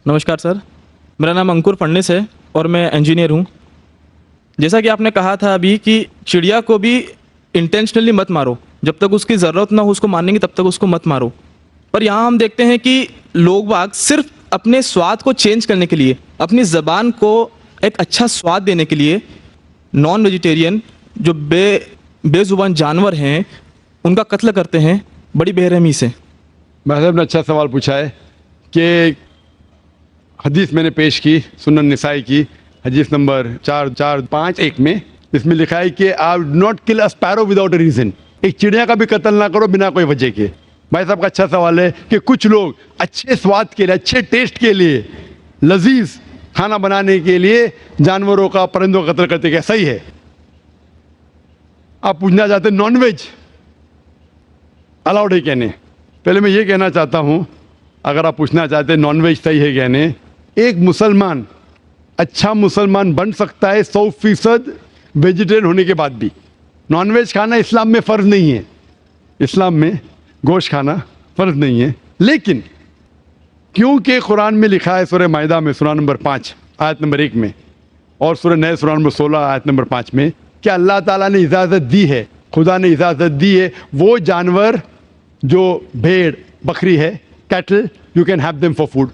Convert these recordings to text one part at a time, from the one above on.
नमस्कार सर, मेरा नाम अंकुर फडणीस है और मैं इंजीनियर हूँ। जैसा कि आपने कहा था अभी कि चिड़िया को भी इंटेंशनली मत मारो, जब तक उसकी ज़रूरत ना हो उसको मारने की तब तक उसको मत मारो। पर यहाँ हम देखते हैं कि लोग बाग सिर्फ अपने स्वाद को चेंज करने के लिए, अपनी ज़बान को एक अच्छा स्वाद देने के लिए नॉन वेजिटेरियन जो बेजुबान जानवर हैं उनका कत्ल करते हैं बड़ी बेरहमी से। भाई साहब ने अच्छा सवाल पूछा है कि हदीस मैंने पेश की सुनन निसाई की हदीस नंबर 4451 में, इसमें लिखा है कि आप not kill a sparrow without a reason. एक चिड़िया का भी कत्ल ना करो बिना कोई वजह के। भाई साहब का अच्छा सवाल है कि कुछ लोग अच्छे स्वाद के लिए, अच्छे टेस्ट के लिए, लजीज खाना बनाने के लिए जानवरों का, परिंदों का कत्ल करते, क्या सही है? आप पूछना चाहते नॉन वेज अलाउड है कहने। पहले मैं ये कहना चाहता हूँ, अगर आप पूछना चाहते हैं नॉन वेज सही है कहने, एक मुसलमान अच्छा मुसलमान बन सकता है 100% वेजिटेरियन होने के बाद भी। नॉन वेज खाना इस्लाम में फ़र्ज नहीं है, इस्लाम में गोश्त खाना फ़र्ज नहीं है। लेकिन क्योंकि कुरान में लिखा है सूरह माइदा में सूरा नंबर 5 आयत नंबर 1 में और सूरह नए सूरा नंबर 16 आयत नंबर 5 में कि अल्लाह ताला ने इजाज़त दी है, खुदा ने इजाज़त दी है, वो जानवर जो भेड़ बकरी है, cattle, you can have them for food.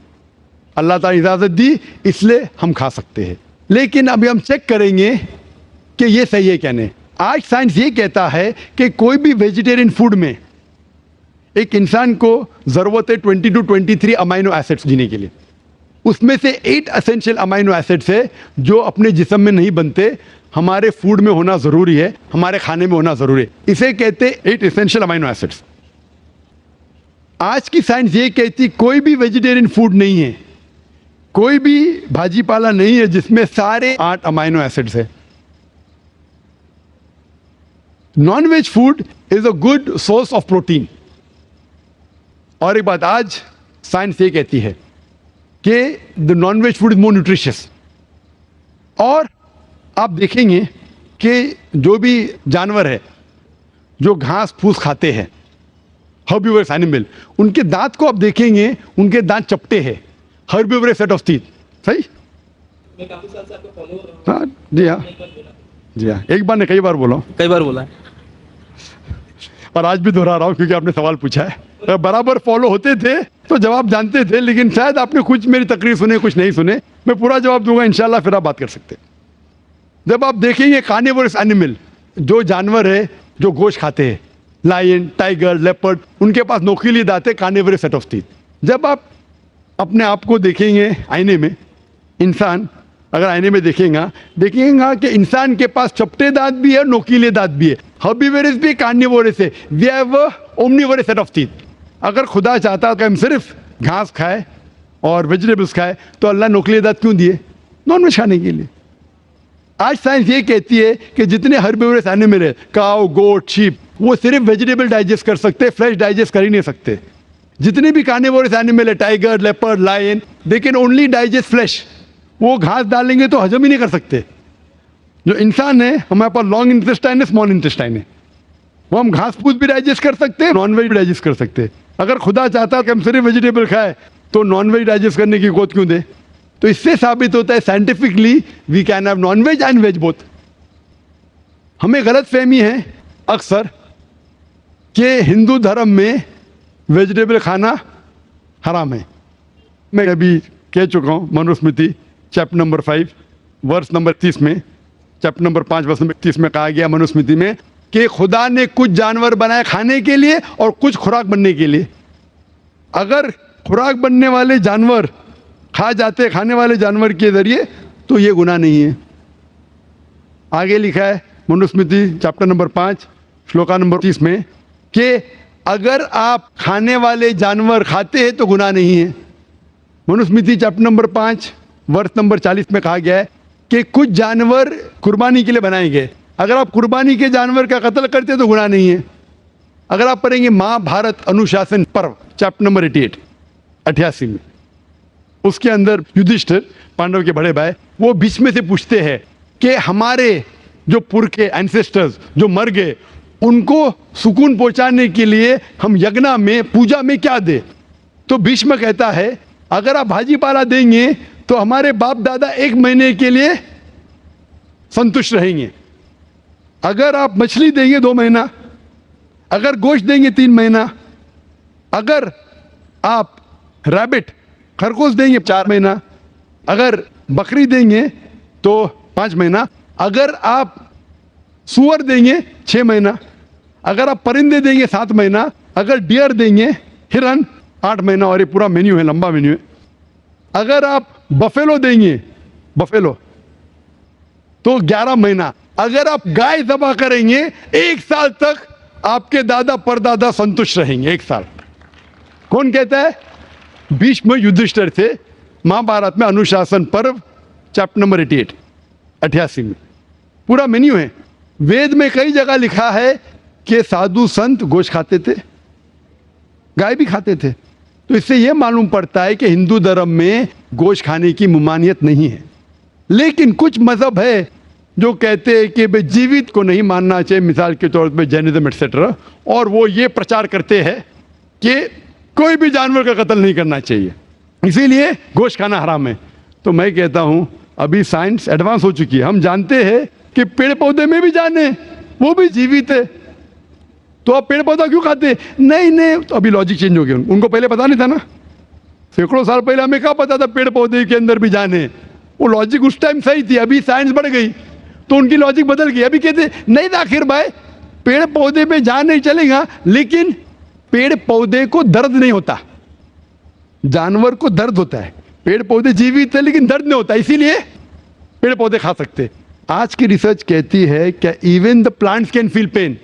Allah ताला इजाज़त दी इसलिए हम खा सकते हैं। लेकिन अभी हम चेक करेंगे कि ये सही है कहने। आज साइंस ये कहता है कि कोई भी वेजिटेरियन फूड में एक इंसान को ज़रूरत है 20 to 23 अमाइनो एसिड्स जीने के लिए। उसमें से 8 एसेंशियल अमाइनो एसिड्स है जो अपने जिस्म में नहीं बनते, हमारे फूड में होना ज़रूरी है, हमारे खाने में होना ज़रूरी है। इसे कहते 8 एसेंशियल अमाइनो एसिड्स। आज की साइंस ये कहती कोई भी वेजिटेरियन फूड नहीं है, कोई भी भाजी पाला नहीं है जिसमें सारे 8 अमाइनो एसिड्स है। Non veg food is a good source of protein. और एक बात आज साइंस ये कहती है कि the non veg food is more nutritious. और आप देखेंगे कि जो भी जानवर है जो घास फूस खाते हैं, हर्बिवोरस एनिमल, उनके दांत को आप देखेंगे, उनके दांत चपटे हैं, हर्बिवोरस सेट ऑफ टीथ। सही? मैं काफी साल से आपको फॉलो कर रहा हूं। हाँ जी, हाँ जी, हाँ। एक बार ने कई बार बोला, कई बार बोला है और आज भी दोहरा रहा हूँ क्योंकि आपने सवाल पूछा है। बराबर फॉलो होते थे तो जवाब जानते थे, लेकिन शायद आपने कुछ मेरी तकरीर सुने, कुछ नहीं सुने। मैं पूरा जवाब दूंगा इंशाल्लाह, फिर आप बात कर सकते हैं। जब आप देखेंगे कार्निवोरस एनिमल, जो जानवर है जो गोश्त खाते हैं, लायन, टाइगर, लेपर्ड, उनके पास नोकीली दांत है, कार्निवोरस सेट ऑफ टीथ। जब आप अपने आप को देखेंगे आईने में, इंसान अगर आईने में देखेगा कि इंसान के पास चपटे दांत भी है, नोकीले दांत भी है। हर्बिवोरस भी कार्निवोरस है, we have omnivorous set of teeth. अगर खुदा चाहता कि हम सिर्फ घास खाए और वेजिटेबल्स खाए तो अल्लाह नोकीले दांत क्यों दिए? नॉन वेज खाने के लिए। आज साइंस ये कहती है कि जितने हर्बिवोरस एनिमल है, काऊ, गोट, शीप, वो सिर्फ वेजिटेबल डाइजेस्ट कर सकते, फ्रेश डाइजेस्ट कर ही नहीं सकते। जितने भी कार्निवोरस एनिमल है, tiger, leopard, lion, they can only digest flesh. वो घास डालेंगे तो हजम ही नहीं कर सकते। जो इंसान है, हमारे पास लॉन्ग इंटेस्टाइन है, स्मॉल इंटेस्टाइन है, वो हम घास फूस भी डाइजेस्ट कर सकते हैं, नॉन वेज भी डाइजेस्ट कर सकते हैं। अगर खुदा चाहता कि हम सिर्फ वेजिटेबल खाए तो नॉन वेज डाइजेस्ट करने की गोद क्यों दे? तो इससे साबित होता है scientifically we can have non veg and veg both. हमें गलत फहमी है अक्सर कि हिंदू धर्म में वेजिटेबल खाना हराम है। मैं अभी कह चुका हूँ, Manusmriti chapter number 5 verse number 30 में, चैप्टर नंबर 5 वर्स नंबर 30 में कहा गया मनुस्मृति में कि खुदा ने कुछ जानवर बनाए खाने के लिए और कुछ खुराक बनने के लिए। अगर खुराक बनने वाले जानवर खा जाते खाने वाले जानवर के जरिए तो ये गुनाह नहीं है। आगे लिखा है Manusmriti chapter number 5 shloka number 30 में कि अगर आप खाने वाले जानवर खाते हैं तो गुनाह नहीं है। मनुस्मृति चैप्टर नंबर 5 वर्ष नंबर 40 में कहा गया है कि कुछ जानवर कुर्बानी के लिए बनाए गए। अगर आप कुर्बानी के जानवर का कत्ल करते हैं तो गुनाह नहीं है। अगर आप पढ़ेंगे महाभारत अनुशासन पर्व चैप्टर नंबर 88 में, उसके अंदर युधिष्ठिर, पांडव के बड़े भाई, वो बीच में से पूछते हैं कि हमारे जो पुरखे एंसेस्टर्स जो मर गए उनको सुकून पहुंचाने के लिए हम यज्ञ में, पूजा में क्या दे? तो भीष्म कहता है अगर आप भाजी पाला देंगे तो हमारे बाप दादा 1 महीने के लिए संतुष्ट रहेंगे। अगर आप मछली देंगे 2 महीना, अगर गोश्त देंगे 3 महीना, अगर आप रैबिट खरगोश देंगे 4 महीना, अगर बकरी देंगे तो 5 महीना, अगर आप सुअर देंगे 6 महीना, अगर आप परिंदे देंगे 7 महीना, अगर डियर देंगे हिरन 8 महीना, और ये पूरा मेन्यू है, लंबा मेन्यू है। अगर आप बफेलो देंगे, बफेलो तो 11 महीना, अगर आप गाय ज़बह करेंगे 1 साल तक आपके दादा परदादा संतुष्ट रहेंगे। 1 साल। कौन कहता है? भीष्म युधिष्ठिर थे, महाभारत में अनुशासन पर्व चैप्टर नंबर 88 में पूरा मेन्यू है। वेद में कई जगह लिखा है कि साधु संत गोश्त खाते थे, गाय भी खाते थे। तो इससे यह मालूम पड़ता है कि हिंदू धर्म में गोश्त खाने की ममानियत नहीं है। लेकिन कुछ मजहब है जो कहते हैं कि भाई जीवित को नहीं मानना चाहिए, मिसाल के तौर पे जैनिज्म एक्सेट्रा, और वो ये प्रचार करते हैं कि कोई भी जानवर का कत्ल नहीं करना चाहिए, इसीलिए गोश्त खाना हराम है। तो मैं कहता हूं अभी साइंस एडवांस हो चुकी है, हम जानते हैं कि पेड़ पौधे में भी जान है, वो भी जीवित है, तो आप पेड़ पौधा क्यों खाते? नहीं, तो अभी लॉजिक चेंज हो गया। उनको पहले पता नहीं था ना, सैकड़ों साल पहले हमें क्या पता था पेड़ पौधे के अंदर भी जान है। वो लॉजिक उस टाइम सही थी, अभी साइंस बढ़ गई तो उनकी लॉजिक बदल गई। अभी कहते नहीं था आखिर भाई पेड़ पौधे में जान नहीं चलेगा, लेकिन पेड़ पौधे को दर्द नहीं होता, जानवर को दर्द होता है। पेड़ पौधे जीवित है लेकिन दर्द नहीं होता, इसीलिए पेड़ पौधे खा सकते। आज की रिसर्च कहती है कि even the plants can feel pain,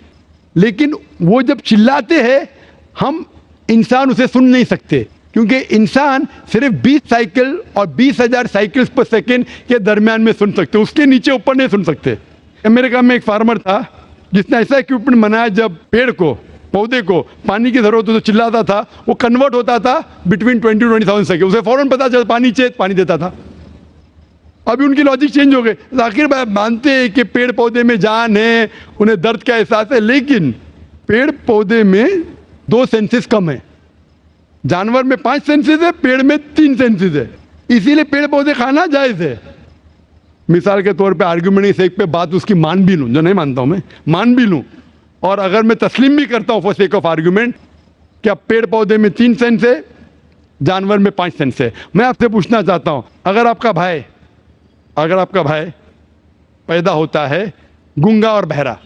लेकिन वो जब चिल्लाते हैं हम इंसान उसे सुन नहीं सकते, क्योंकि इंसान सिर्फ 20 साइकिल और 20,000 साइकिल्स पर सेकेंड के दरमियान में सुन सकते, उसके नीचे ऊपर नहीं सुन सकते। अमेरिका में एक फार्मर था जिसने ऐसा इक्विपमेंट बनाया, जब पेड़ को पौधे को पानी की जरूरत हो तो चिल्लाता था, वो कन्वर्ट होता था बिटवीन 20,000 सेकेंड, उसे फौरन पता चल पानी चाहिए, पानी देता था। अभी उनकी लॉजिक चेंज हो गई। आखिर मानते हैं कि पेड़ पौधे में जान है, उन्हें दर्द का एहसास है, लेकिन पेड़ पौधे में 2 सेंसेस कम है। जानवर में 5 सेंसेस है, पेड़ में 3 सेंसेस है, इसीलिए पेड़ पौधे खाना जायज है। मिसाल के तौर पे आर्ग्यूमेंट की सेक पे बात उसकी मान भी लूं, जो नहीं मानता हूं मैं, मान भी लूं, और अगर मैं तस्लीम भी करता हूं फॉर सेक ऑफ आर्ग्यूमेंट कि अब पेड़ पौधे में 3 सेंस है, जानवर में 5 सेंस है। मैं आपसे पूछना चाहता हूं, अगर आपका भाई पैदा होता है गूंगा और बहरा,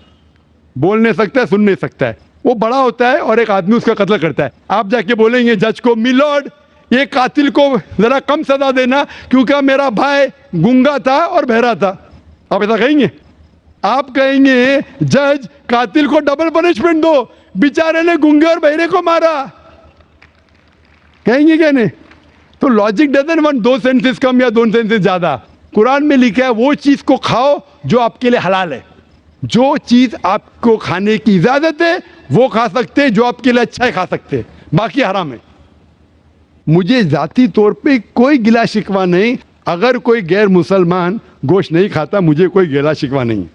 बोल नहीं सकता है, सुन नहीं सकता है, वो बड़ा होता है और एक आदमी उसका कत्ल करता है, आप जाके बोलेंगे जज को, मिलॉर्ड ये कातिल को जरा कम सजा देना क्योंकि मेरा भाई गूंगा था और बहरा था, आप ऐसा कहेंगे? आप कहेंगे जज कातिल को डबल पनिशमेंट दो, बेचारे ने गूंगे और बहरे को मारा, कहेंगे क्या नहीं? तो लॉजिक डजंट वांट 2 सेंसेस कम या 2 सेंसेस ज्यादा। कुरान में लिखा है वो चीज को खाओ जो आपके लिए हलाल है, जो चीज आपको खाने की इजाजत है वो खा सकते हैं, जो आपके लिए अच्छा है खा सकते हैं, बाकी हराम है। मुझे जाती तौर पे कोई गिला शिकवा नहीं, अगर कोई गैर मुसलमान गोश्त नहीं खाता मुझे कोई गिला शिकवा नहीं।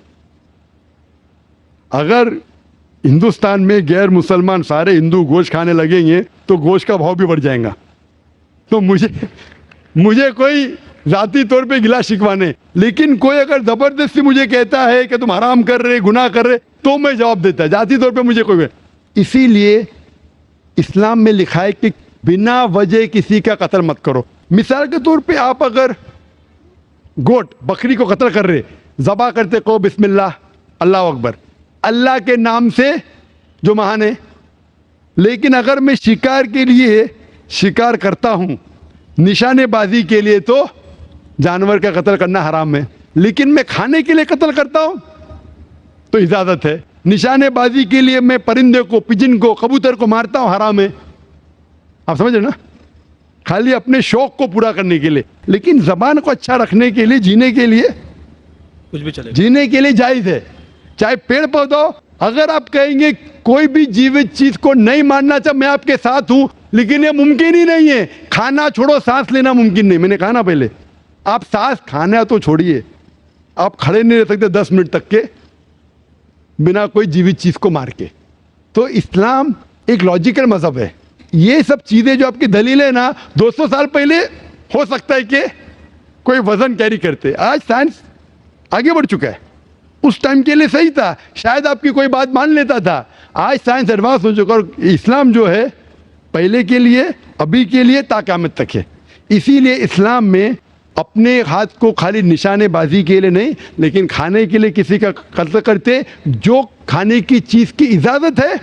अगर हिंदुस्तान में गैर मुसलमान सारे हिंदू गोश्त खाने लगेंगे तो गोश्त का भाव भी बढ़ जाएगा। तो मुझे कोई जाती तौर पे गिला शिकवा नहीं, लेकिन कोई अगर जबरदस्ती मुझे कहता है कि तुम हराम कर रहे, गुनाह कर रहे, तो मैं जवाब देता है। जाती तौर पे मुझे कोई, इसीलिए इस्लाम में लिखा है कि बिना वजह किसी का कत्ल मत करो। मिसाल के तौर पे आप अगर गोट बकरी को कत्ल कर रहे, ज़बा करते कहो बिस्मिल्लाह अल्लाह अकबर, अल्लाह के नाम से जो महान है। लेकिन अगर मैं शिकार के लिए शिकार करता हूं, निशानेबाजी के लिए, तो जानवर का कत्ल करना हराम है। लेकिन मैं खाने के लिए कत्ल करता हूं तो इजाजत है। निशानेबाजी के लिए मैं परिंदे को, पिजन को, कबूतर को मारता हूं, हराम है। आप समझ रहे ना? खाली अपने शौक को पूरा करने के लिए, लेकिन जबान को अच्छा रखने के लिए, जीने के लिए, कुछ भी चलेगा, जीने के लिए जायज है। चाहे पेड़ पौधा, अगर आप कहेंगे कोई भी जीवित चीज को नहीं मानना चाहिए, मैं आपके साथ हूं, लेकिन ये मुमकिन ही नहीं है। खाना छोड़ो, सांस लेना मुमकिन नहीं। मैंने कहा ना पहले, आप सांस खाना तो छोड़िए, आप खड़े नहीं रह सकते 10 मिनट तक के बिना कोई जीवित चीज को मार के। तो इस्लाम एक लॉजिकल मजहब है, ये सब चीज़ें जो आपकी दलील है ना, 200 साल पहले हो सकता है कि कोई वजन कैरी करते, आज साइंस आगे बढ़ चुका है। उस टाइम के लिए सही था, शायद आपकी कोई बात मान लेता था। आज साइंस एडवांस हो चुका और इस्लाम जो है पहले के लिए, अभी के लिए, ता क़यामत तक है। इसीलिए इस्लाम में अपने हाथ को खाली निशानेबाजी के लिए नहीं, लेकिन खाने के लिए किसी का कत्ल करते, जो खाने की चीज़ की इजाज़त है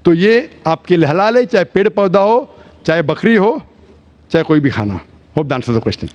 तो ये आपके लिए हलाल है, चाहे पेड़ पौधा हो, चाहे बकरी हो, चाहे कोई भी खाना हो। Hope the answer the question.